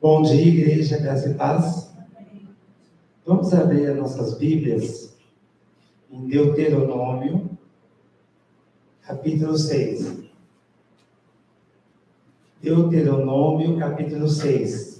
Bom dia, igreja, graça e paz. Vamos abrir as nossas Bíblias em Deuteronômio, capítulo 6. Deuteronômio, capítulo 6.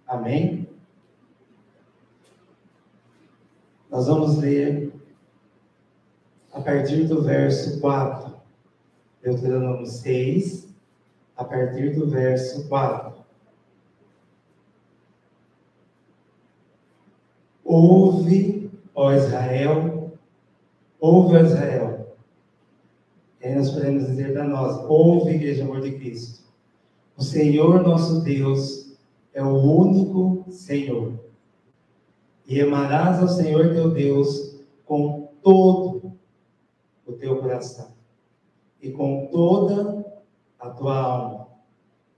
Amém? Nós vamos ler a partir do verso 4. Deuteronômio 6, a partir do verso 4. Ouve, ó Israel, ouve, ó Israel. E aí nós podemos dizer para nós: ouve, igreja amor de Cristo. O Senhor nosso Deus é o único Senhor. E amarás ao Senhor teu Deus com todo o teu coração, e com toda a tua alma,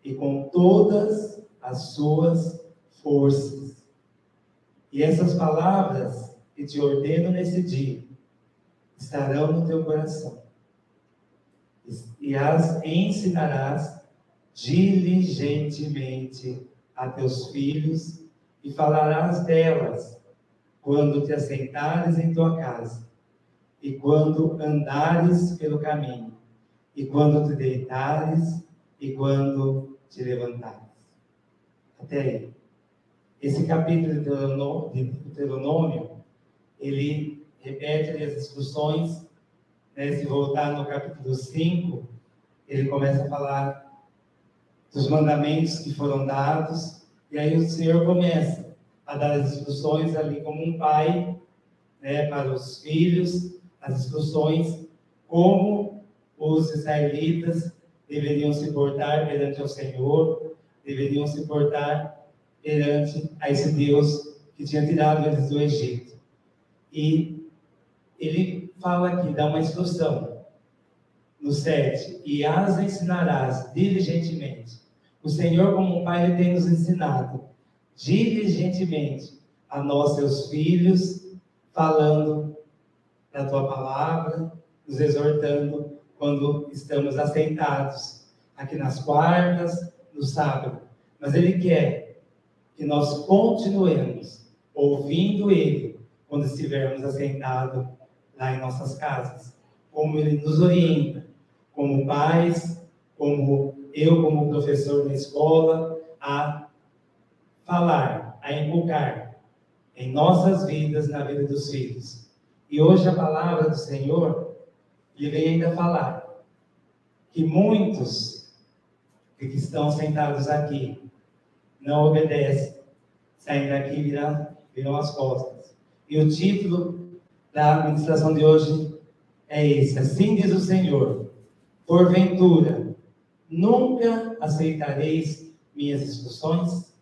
e com todas as suas forças. E essas palavras que te ordeno nesse dia estarão no teu coração, e as ensinarás diligentemente a teus filhos, e falarás delas quando te assentares em tua casa, e quando andares pelo caminho, e quando te deitares, e quando te levantares. Até aí. Esse capítulo de Deuteronômio, ele repete as instruções, né? Se voltar no capítulo 5, ele começa a falar dos mandamentos que foram dados, e aí o Senhor começa a dar as instruções ali como um pai, né, para os filhos, as instruções como os israelitas deveriam se portar perante ao Senhor, deveriam se portar perante a esse Deus que tinha tirado eles do Egito. E ele fala aqui, dá uma instrução no 7, e as ensinarás diligentemente. O Senhor, como um pai, ele tem nos ensinado diligentemente a nós, seus filhos, falando da tua palavra, nos exortando quando estamos assentados aqui nas quartas, no sábado. Mas ele quer que nós continuemos ouvindo ele quando estivermos assentados lá em nossas casas, como ele nos orienta, como pais, como eu, como professor na escola, a falar, a inculcar em nossas vidas, na vida dos filhos. E hoje a palavra do Senhor, ele vem ainda falar que muitos que estão sentados aqui não obedecem, saindo daqui viram as costas. E o título da ministração de hoje é esse: assim diz o Senhor, porventura nunca aceitareis minhas instruções?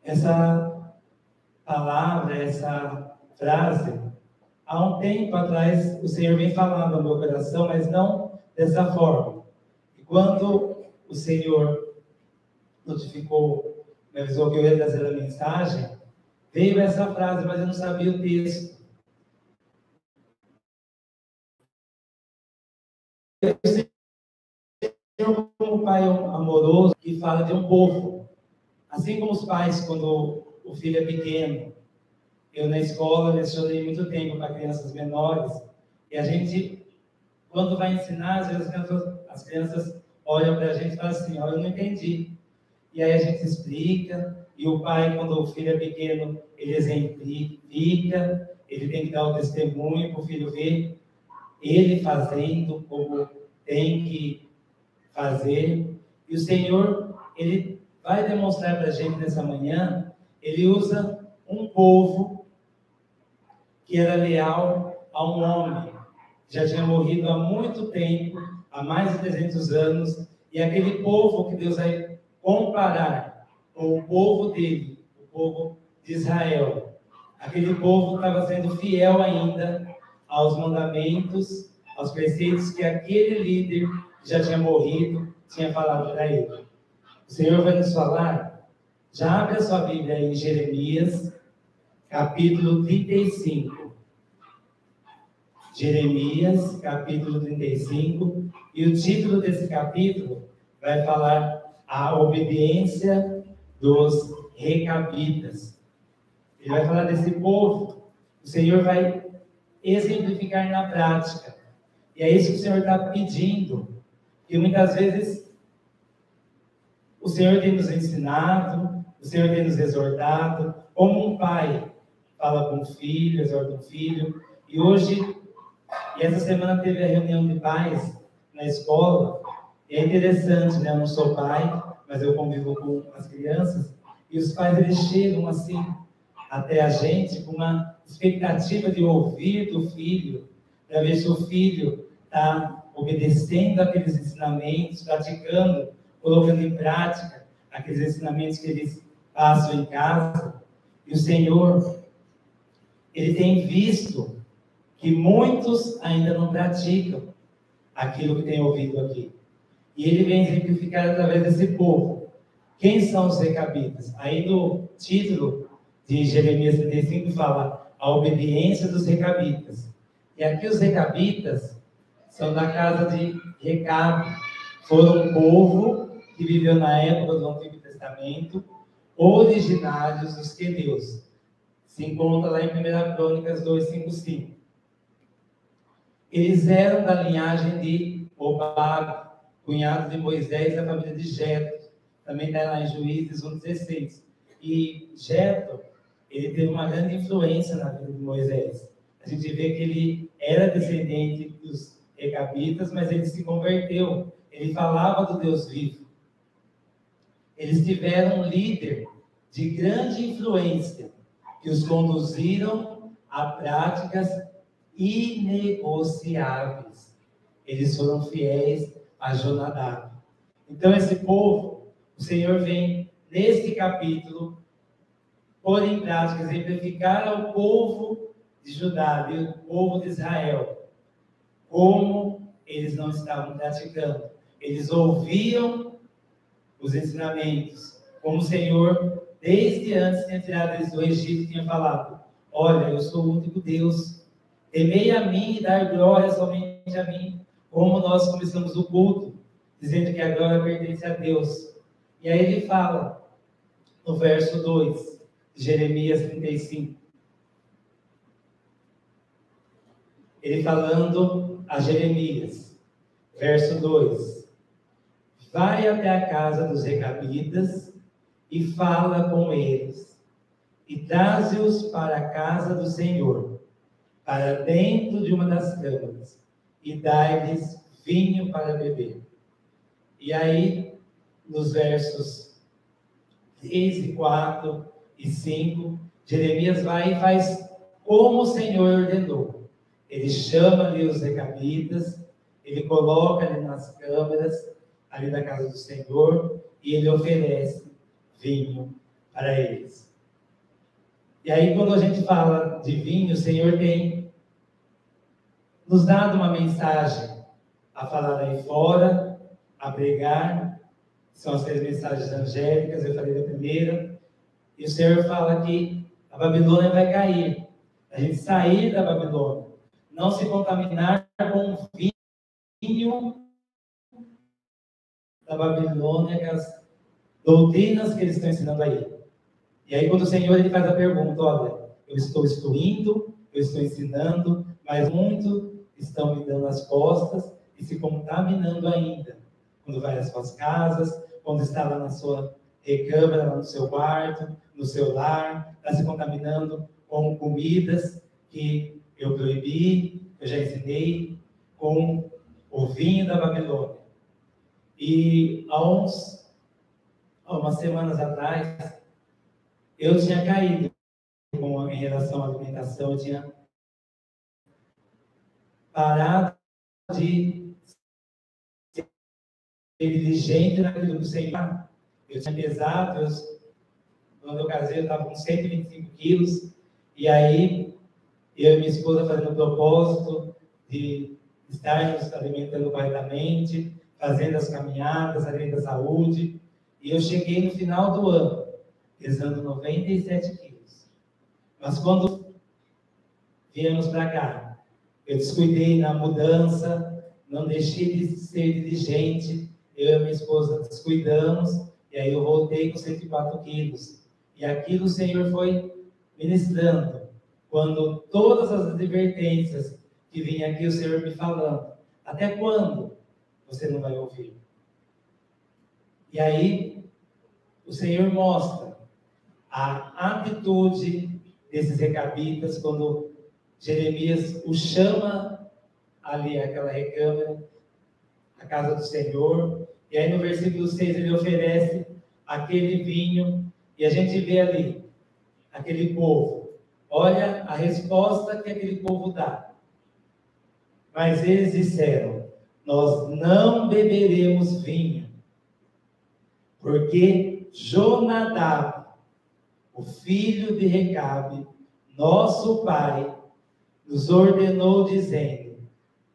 Essa palavra, essa frase, há um tempo atrás o Senhor vem falando ao meu coração, mas não dessa forma. E quando o Senhor notificou, me avisou que eu ia trazer a mensagem, veio essa frase, mas eu não sabia o texto. O Senhor, como um pai amoroso, que fala de um povo. Assim como os pais, quando o filho é pequeno, eu na escola lecionei muito tempo para crianças menores, e a gente, quando vai ensinar, às vezes as crianças olham para a gente e falam assim: eu não entendi. E aí a gente explica, e o pai, quando o filho é pequeno, ele exemplifica, ele tem que dar o testemunho para o filho ver ele fazendo como tem que fazer. E o Senhor, ele vai demonstrar para a gente nessa manhã, ele usa um povo que era leal a um homem, já tinha morrido há muito tempo, há mais de 300 anos, e aquele povo que Deus vai comparar com o povo dele, o povo de Israel, Aquele povo estava sendo fiel ainda aos mandamentos, aos preceitos que aquele líder que já tinha morrido tinha falado para ele. O Senhor vai nos falar, já abre a sua Bíblia aí em Jeremias, capítulo 35. Jeremias, capítulo 35, e o título desse capítulo vai falar a obediência dos recabitas. Ele vai falar desse povo, o Senhor vai exemplificar na prática. E é isso que o Senhor está pedindo, que muitas vezes o Senhor tem nos ensinado, o Senhor tem nos exortado, como um pai fala com o filho, exorta o filho, e hoje, e essa semana teve a reunião de pais na escola, e é interessante, né? Eu não sou pai, mas eu convivo com as crianças, e os pais, eles chegam assim, até a gente, com uma expectativa de ouvir do filho, para ver se o filho está obedecendo aqueles ensinamentos, praticando, colocando em prática aqueles ensinamentos que eles passam em casa. E o Senhor, Ele tem visto que muitos ainda não praticam aquilo que tem ouvido aqui. E Ele vem exemplificar através desse povo. Quem são os recabitas? Aí no título de Jeremias 35 fala a obediência dos recabitas. E aqui os recabitas são da casa de Recabe. Foram um povo que viveu na época do Antigo Testamento, originários dos queneus. Se encontra lá em 1 Crônicas 2:5-5. Eles eram da linhagem de Hobab, cunhado de Moisés, da família de Jetro. Também está lá em Juízes 1:16. E Jetro, ele teve uma grande influência na vida de Moisés. A gente vê que ele era descendente dos recabitas, mas ele se converteu. Ele falava do Deus vivo. Eles tiveram um líder de grande influência, que os conduziram a práticas inegociáveis. Eles foram fiéis a Jonadab. Então, esse povo, o Senhor vem, nesse capítulo, pôr em prática, exemplificar ao povo de Judá e o povo de Israel, como eles não estavam praticando. Eles ouviam os ensinamentos, como o Senhor, desde antes tinha tirado eles do Egito, tinha falado: olha, eu sou o único Deus, temei a mim e dar glória somente a mim, como nós começamos o culto, dizendo que a glória pertence a Deus. E aí ele fala, no verso 2, de Jeremias 35, ele falando a Jeremias, verso 2, vai até a casa dos recabitas e fala com eles, e traze-os para a casa do Senhor, para dentro de uma das câmaras, e dai-lhes vinho para beber. E aí, nos versos 3, 4 e 5, Jeremias vai e faz como o Senhor ordenou. Ele chama ali os recabitas, ele coloca ali nas câmaras, ali da casa do Senhor, e ele oferece vinho para eles. E aí, quando a gente fala de vinho, o Senhor tem nos dado uma mensagem a falar aí fora, a pregar. São as 3 mensagens angélicas, eu falei da primeira. E o Senhor fala que a Babilônia vai cair. A gente sair da Babilônia. Não se contaminar com o vinho da Babilônia, com as doutrinas que eles estão ensinando aí. E aí, quando o Senhor ele faz a pergunta, olha, eu estou instruindo, eu estou ensinando, mas muitos estão me dando as costas e se contaminando ainda. Quando vai às suas casas, quando está lá na sua recâmara, lá no seu quarto, no seu lar, está se contaminando com comidas que eu proibi, eu já ensinei, com o vinho da Babilônia. E há umas semanas atrás, eu tinha caído em relação à alimentação, eu tinha parado de ser diligente naquilo que o Senhor. Eu tinha pesado, quando eu casei, eu estava com 125 quilos, E aí, eu e minha esposa fazendo o propósito de estarmos alimentando corretamente, fazendo as caminhadas, além da saúde. E eu cheguei no final do ano, pesando 97 quilos. Mas quando viemos para cá, eu descuidei na mudança, não deixei de ser diligente, eu e minha esposa descuidamos, e aí eu voltei com 104 quilos. E aquilo o Senhor foi ministrando, quando todas as advertências que vinha aqui o Senhor me falando, até quando você não vai ouvir? E aí o Senhor mostra a atitude desses recabitas quando Jeremias o chama ali àquela recâmara, a casa do Senhor, e aí no versículo 6 ele oferece aquele vinho, e a gente vê ali aquele povo. Olha a resposta que aquele povo dá. Mas eles disseram: nós não beberemos vinho, porque Jonadab, o filho de Recabe, nosso pai, nos ordenou dizendo: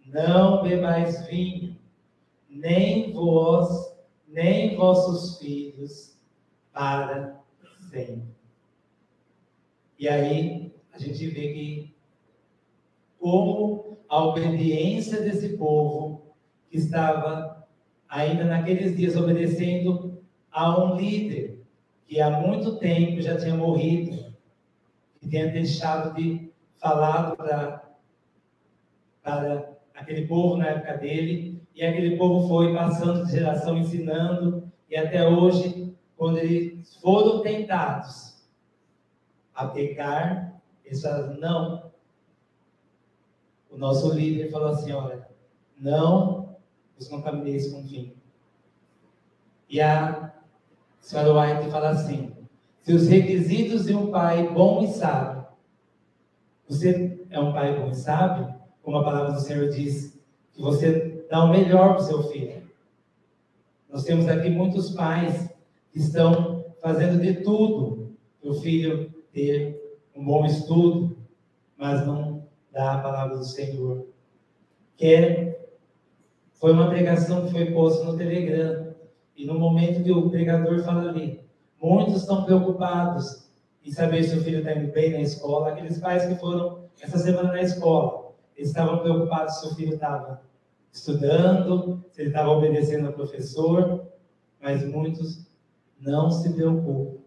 não bebais vinho, nem vós, nem vossos filhos, para sempre. E aí a gente vê que como a obediência desse povo, que estava ainda naqueles dias obedecendo a um líder que há muito tempo já tinha morrido, que tinha deixado de falar para aquele povo na época dele, e aquele povo foi passando de geração ensinando, e até hoje, quando eles foram tentados a pecar, eles falaram: não. O nosso líder falou assim: olha, não os contamineis com vinho. E a senhora White fala assim: se os requisitos de um pai bom e sábio, você é um pai bom e sábio, como a palavra do Senhor diz, que você dá o melhor para o seu filho. Nós temos aqui muitos pais que estão fazendo de tudo para o filho ter um bom estudo, mas não dá a palavra do Senhor. Foi uma pregação que foi posta no Telegram, e no momento que o pregador fala ali, muitos estão preocupados em saber se o filho está indo bem na escola. Aqueles pais que foram essa semana na escola, eles estavam preocupados se o filho estava estudando, se ele estava obedecendo ao professor, mas muitos não se preocupam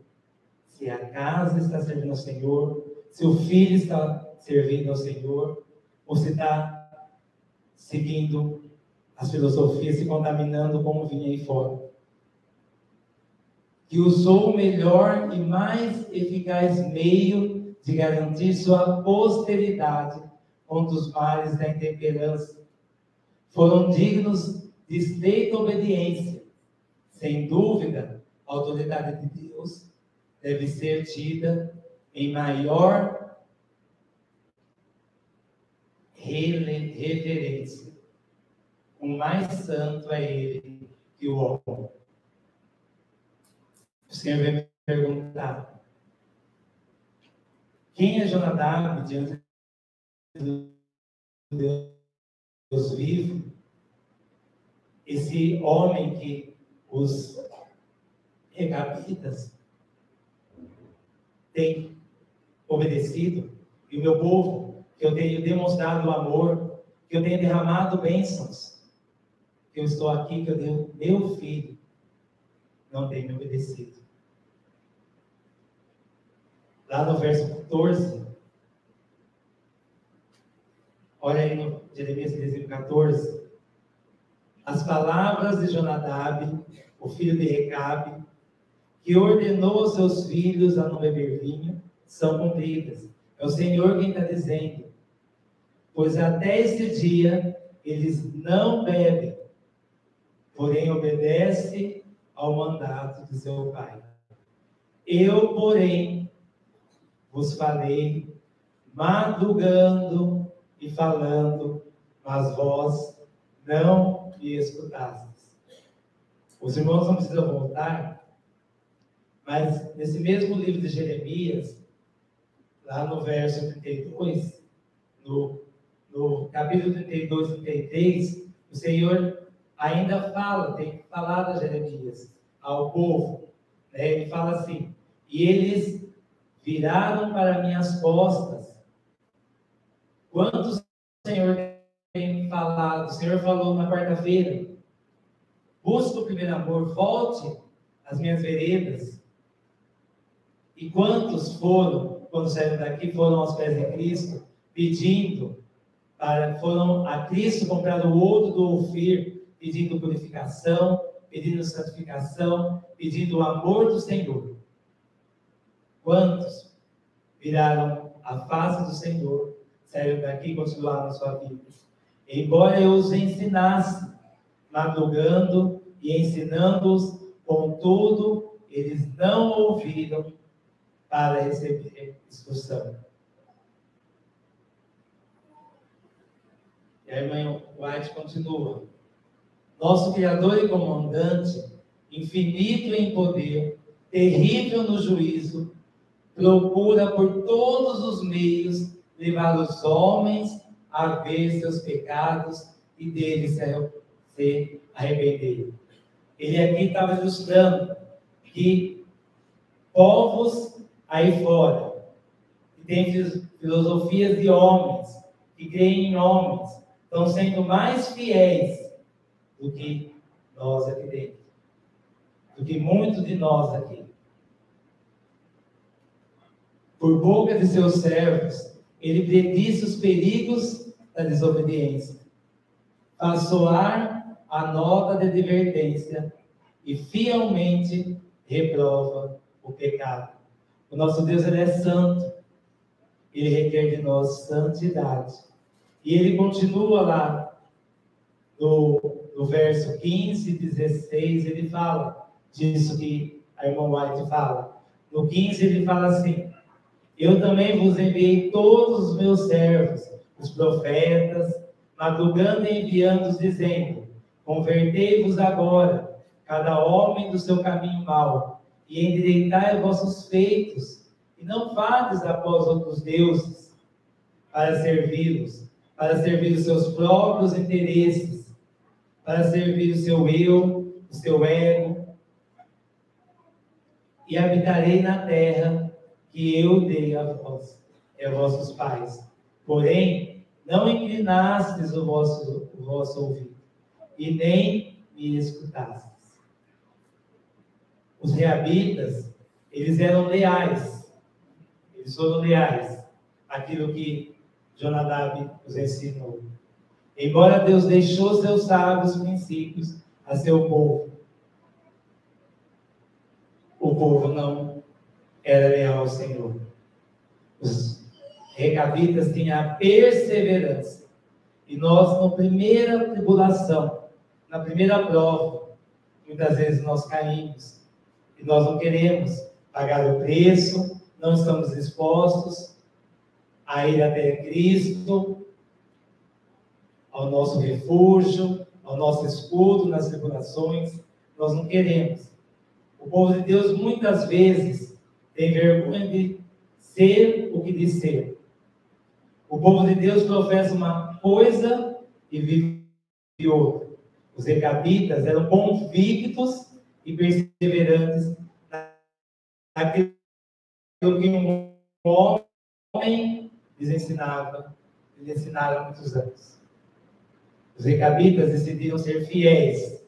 se a casa está servindo ao Senhor, se o filho está servindo ao Senhor, ou se está seguindo as filosofias, se contaminando como vinha aí fora. Que usou o melhor e mais eficaz meio de garantir sua posteridade contra os males da intemperança. Foram dignos de estreita obediência. Sem dúvida, a autoridade de Deus deve ser tida em maior reverência. O mais santo é ele que o homem. O Senhor vai me perguntar: quem é Jonadab diante do Deus vivo? Esse homem que os recabitas têm obedecido, e o meu povo, que eu tenho demonstrado amor, que eu tenho derramado bênçãos, que eu estou aqui, que eu tenho meu filho, não tem me obedecido. Lá no verso 14, olha aí no Jeremias 14, as palavras de Jonadab, o filho de Recabe, que ordenou aos seus filhos a não beber vinho, são cumpridas. É o Senhor quem está dizendo. Pois até este dia eles não bebem, porém obedecem ao mandato de seu pai. Eu, porém, vos falei, madrugando e falando, mas vós não me escutastes. Os irmãos não precisam voltar, mas nesse mesmo livro de Jeremias, lá no verso 32, no capítulo 32, 33, o Senhor ainda fala, tem falado a Jeremias, ao povo, né? Ele fala assim: e eles viraram para minhas costas. Quantos o Senhor tem falado? O Senhor falou na quarta-feira: busca o primeiro amor, volte às minhas veredas. E quantos foram, quando saíram daqui, foram aos pés de Cristo, pedindo, foram a Cristo comprar o ouro do Ofir, pedindo purificação, pedindo santificação, pedindo o amor do Senhor. Quantos viraram a face do Senhor, saíram daqui e continuaram a sua vida? Embora eu os ensinasse, madrugando e ensinando-os, contudo, eles não ouviram para receber instrução. E a irmã White continua: nosso Criador e Comandante, infinito em poder, terrível no juízo, procura por todos os meios levar os homens a ver seus pecados e deles se arrependerem. Ele aqui estava ilustrando que povos aí fora, que têm filosofias de homens, que creem em homens, estão sendo mais fiéis do que nós aqui dentro, do que muitos de nós aqui. Por boca de seus servos, ele predisse os perigos da desobediência, faz soar a nota de advertência e fielmente reprova o pecado. O nosso Deus, ele é santo, ele requer de nós santidade. E ele continua lá no verso 15 e 16, ele fala disso que a irmã White fala. No 15 ele fala assim: eu também vos enviei todos os meus servos, os profetas, madrugando e enviando-os, dizendo: convertei-vos agora, cada homem do seu caminho mau, e endireitai vossos feitos, e não vades após outros deuses, para servi-los, para servir os seus próprios interesses, para servir o seu eu, o seu ego, e habitarei na terra que eu dei a vós e a vossos pais. Porém, não inclinastes o vosso ouvido, e nem me escutastes. Os reabitas, eles eram leais, eles foram leais àquilo que Jonadab os ensinou. Embora Deus deixou seus sábios princípios a seu povo, o povo não era leal ao Senhor. Os recabitas tinham a perseverança. E nós, na primeira tribulação, na primeira prova, muitas vezes nós caímos. E nós não queremos pagar o preço, não estamos dispostos a ir até Cristo, ao nosso refúgio, ao nosso escudo nas tribulações. Nós não queremos. O povo de Deus muitas vezes tem vergonha de ser o que diz ser. O povo de Deus professa uma coisa e vive outra. Os recabitas eram convictos e perseverantes naquilo que um homem lhes ensinava, lhes ensinaram há muitos anos. Os recabitas decidiram ser fiéis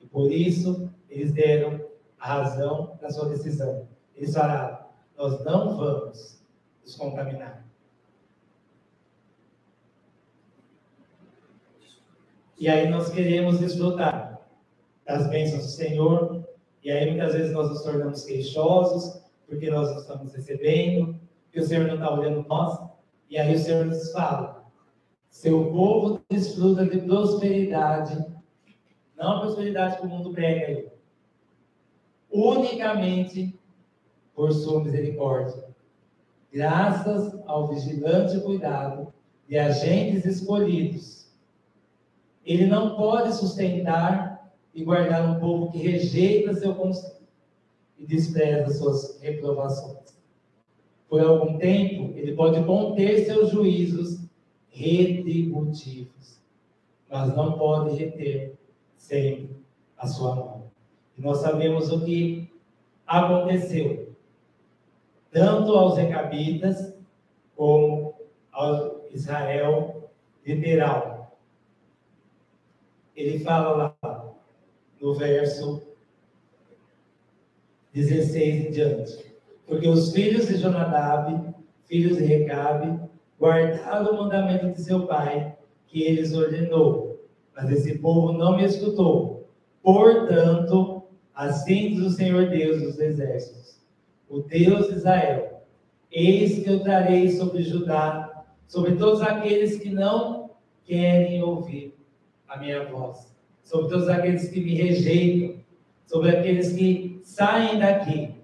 e por isso eles deram a razão da sua decisão. Eles falaram: nós não vamos nos contaminar. E aí nós queremos desfrutar das bênçãos do Senhor, e aí muitas vezes nós nos tornamos queixosos, porque nós não estamos recebendo, que o Senhor não está olhando nós, e aí o Senhor nos fala: seu povo desfruta de prosperidade, não a prosperidade que o mundo prega aí, unicamente por sua misericórdia, graças ao vigilante cuidado de agentes escolhidos. Ele não pode sustentar e guardar um povo que rejeita seu conselho e despreza suas reprovações. por algum tempo, ele pode conter seus juízos retributivos, mas não pode reter sempre a sua mão. E nós sabemos o que aconteceu, tanto aos recabitas, como ao Israel literal. Ele fala lá, no verso 16 em diante: porque os filhos de Jonadab, filhos de Recabe, guardaram o mandamento de seu pai, que eles ordenou, mas esse povo não me escutou. Portanto, assim diz o Senhor Deus dos exércitos, o Deus de Israel: eis que eu trarei sobre Judá, sobre todos aqueles que não querem ouvir a minha voz, sobre todos aqueles que me rejeitam, sobre aqueles que saem daqui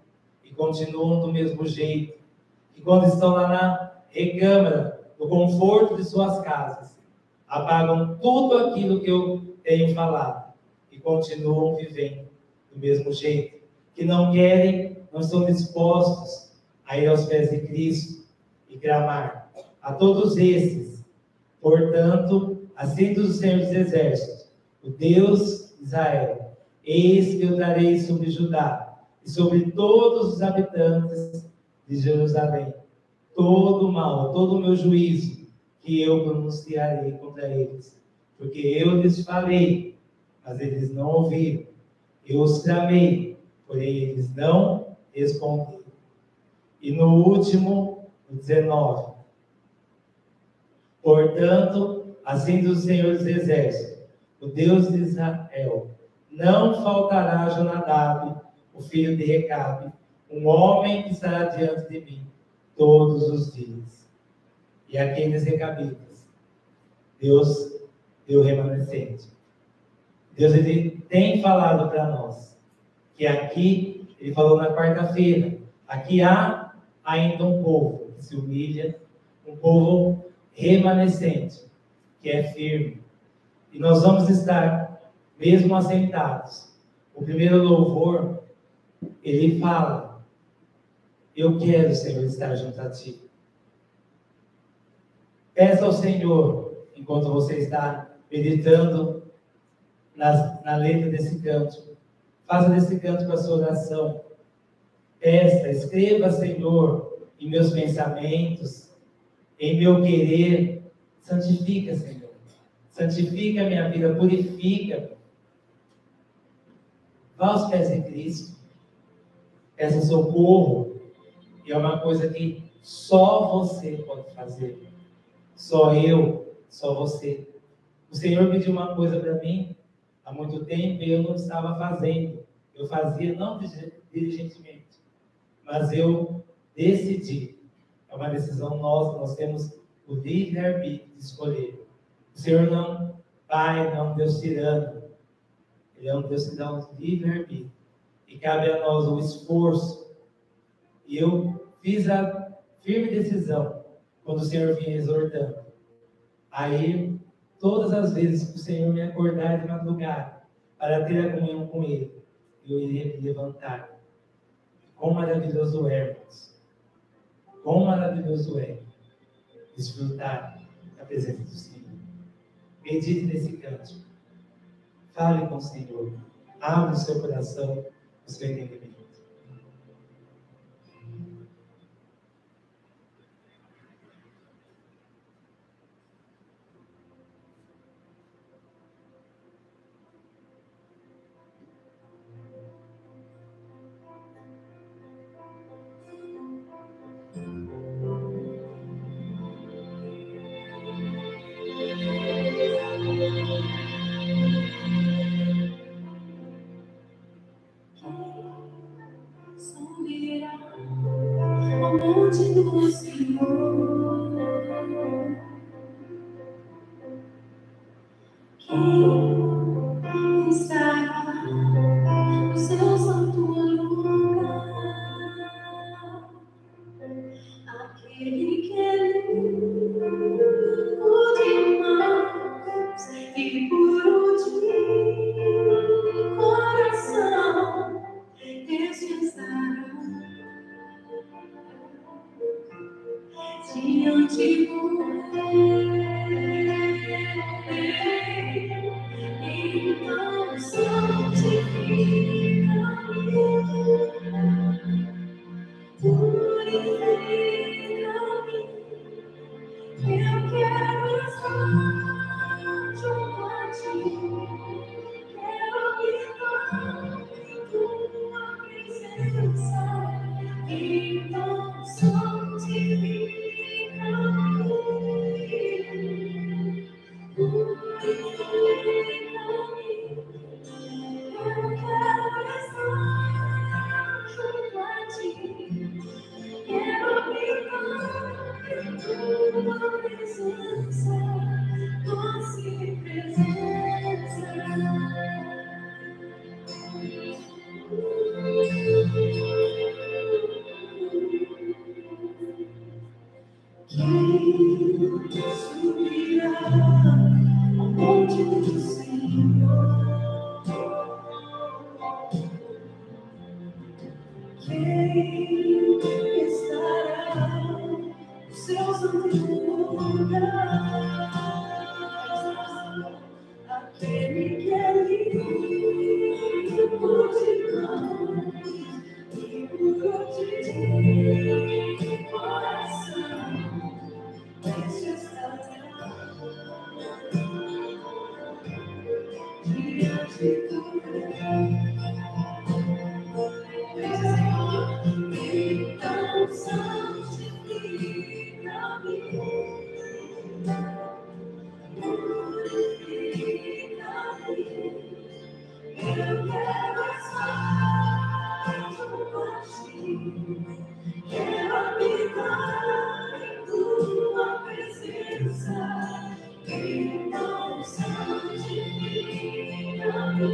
e continuam do mesmo jeito, que quando estão lá na recâmara, no conforto de suas casas, apagam tudo aquilo que eu tenho falado e continuam vivendo do mesmo jeito, que não querem, não estão dispostos a ir aos pés de Cristo e clamar. A todos esses, portanto, assim diz o Senhor dos Exércitos, o Deus de Israel: eis que eu darei sobre Judá e sobre todos os habitantes de Jerusalém todo o mal, todo o meu juízo, que eu pronunciarei contra eles. Porque eu lhes falei, mas eles não ouviram. Eu os clamei, porém eles não responderam. E no último, no 19: portanto, assim diz o Senhor dos Exércitos, o Deus de Israel: não faltará a Jonadab, o filho de Recabe, um homem que estará diante de mim todos os dias. E aqueles recabitas, Deus deu remanescente. Deus, ele tem falado para nós que aqui, ele falou na quarta-feira, aqui há ainda um povo que se humilha, um povo remanescente, que é firme. E nós vamos estar mesmo assentados. O primeiro louvor, ele fala: eu quero, Senhor, estar junto a Ti. Peça ao Senhor, enquanto você está meditando na letra desse canto. Faça desse canto a sua oração. Peça, escreva, Senhor, em meus pensamentos, em meu querer. Santifica, Senhor. Santifica a minha vida, purifica. Vá aos pés de Cristo. Peça socorro. E é uma coisa que só você pode fazer. Só eu, só você. O Senhor pediu uma coisa para mim há muito tempo e eu não estava fazendo. Eu fazia não diligentemente, mas eu decidi. É uma decisão nossa, nós temos o livre-arbítrio de escolher. O Senhor não, Pai, não é um Deus tirano. Ele é um Deus que dá um livre-arbítrio. E cabe a nós o esforço. E eu fiz a firme decisão quando o Senhor vinha exortando. Aí, todas as vezes que o Senhor me acordar de madrugada para ter a comunhão com Ele, eu iria me levantar. Quão maravilhoso é, irmãos. Quão maravilhoso é desfrutar da presença do Senhor. Medite nesse canto. Fale com o Senhor. Abra o seu coração, o seu entendimento. Subirá ao monte do Senhor. Quem estará no seu santo lugar? Aquele que é limpo de mãos e puro de coração, este estará. diante do então santifica-me, purifica-me. Eu quero estar junto a ti, quero habitar em tua presença, então santifica-me, purifica-me. Eu quero estar junto a ti. Quero habitar em tua presença, doce presença. Quem subirá ao monte do Senhor? Quem estará no seu santo lugar? Aquele que é limpo de mãos e puro de coração, este estará diante do então santifica-me, purifica-me. Eu quero estar junto a ti, quero habitar em tua presença, então santifica-me.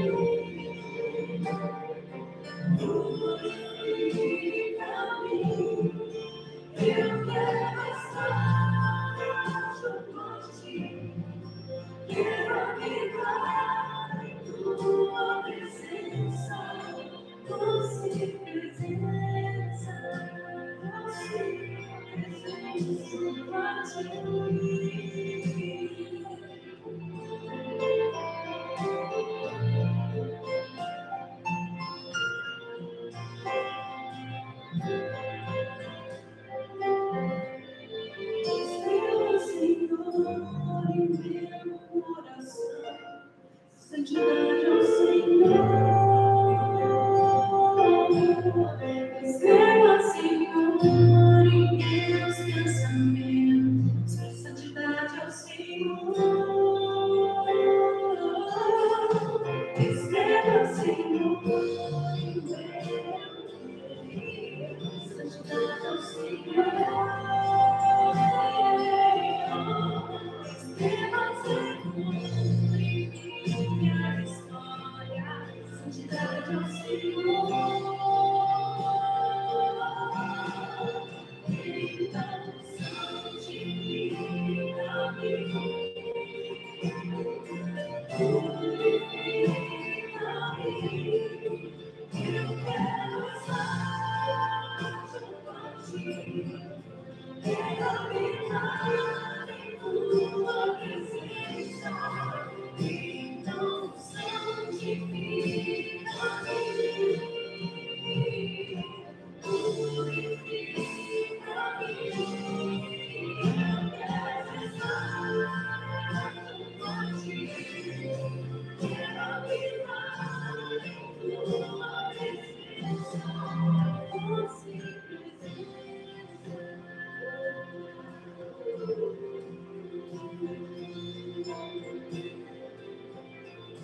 Purifica-me, eu quero estar junto a ti, quero habitar em tua presença, doce presença, doce presença a ti. Espera, Senhor, em meu coração, santidade ao Senhor. Espera, Senhor, em meus pensamentos, santidade ao Senhor. Espera, Senhor, em meu santidade ao Senhor.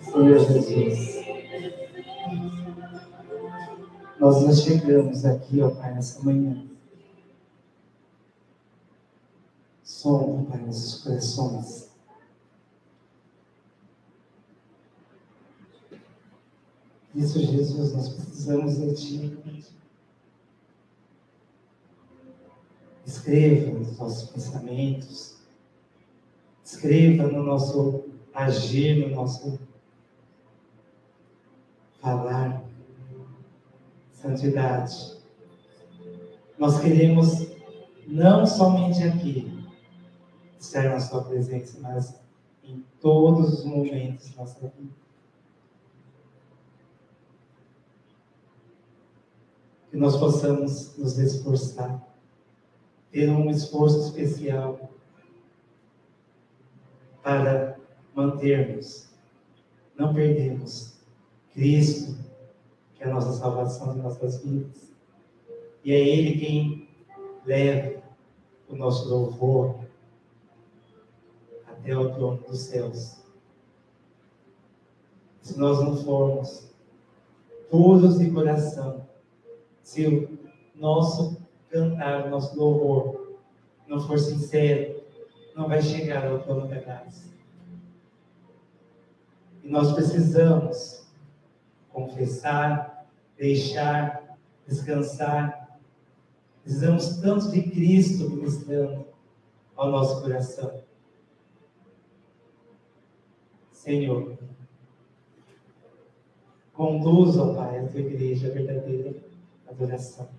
Senhor Jesus, nós nos chegamos aqui, ó Pai, nessa manhã. Som, Pai, nossos corações. Isso, Jesus, nós precisamos de Ti. Escreva nos nossos pensamentos, escreva no nosso agir, no nosso falar. Santidade. Nós queremos não somente aqui, estar na sua presença, mas em todos os momentos da nossa vida. Que nós possamos nos esforçar, ter um esforço especial para mantermos, não perdermos Cristo, que é a nossa salvação de nossas vidas. E é Ele quem leva o nosso louvor até o trono dos céus. Se nós não formos puros de coração, se o nosso cantar, o nosso louvor não for sincero, não vai chegar ao trono da graça. E nós precisamos confessar, deixar, descansar. Precisamos tanto de Cristo ministrando ao nosso coração. Senhor, conduza, ó Pai, a tua igreja a verdadeira adoração.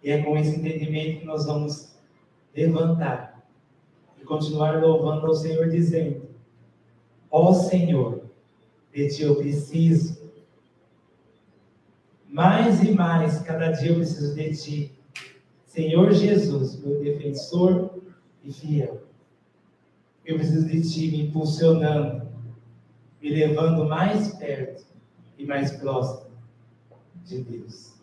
E é com esse entendimento que nós vamos levantar e continuar louvando ao Senhor, dizendo: ó Senhor, de ti eu preciso. Mais e mais, cada dia eu preciso de ti. Senhor Jesus, meu defensor e fiel. Eu preciso de ti me impulsionando, me levando mais perto e mais próximo de Deus.